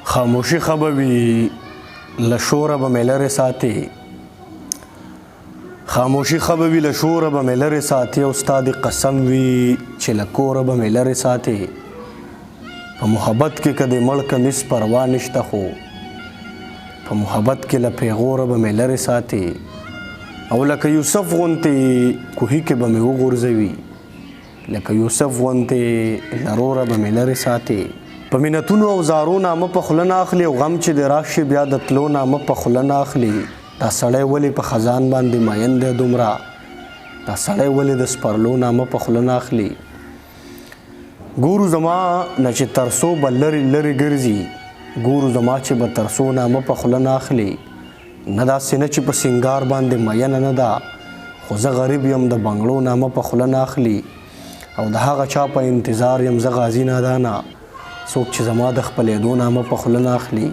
خاموشی خبوی لشور به ملر ساتي خاموشی خبوی لشور به ملر ساتي استاد قسم وی چې لکور به ملر ساتي په محبت کې کده ملک مس پروا نشته خو په محبت کې ل پیغور به ملر ساتي او لکه یوسف غونتی کوهی کې به مې وغورځوي لکه یوسف غونتی لرور به ملر ساتي په مینتونو او زارونه م په خلنه اخلي او غم چې د راشي بیا د تلو نه م په خلنه اخلي دا سړی ولې په خزان باندې ماین دی دومره دا سړی ولې د سپرلو نه م په خلنه اخلي ګورو زما نه چې ترسو به لرې لرې ګرځي ګورو زما چې به ترسو نه م په خلنه اخلي نه داسې نه چې په سینګار باندې مینه نه ده خو زه غریب یم د بنګړو نه م په خلنه اخلي او د هغه چا په انتظار یم زه غازي نادانه څوک چې زما د خپلېدو نه م په خوله نه اخلي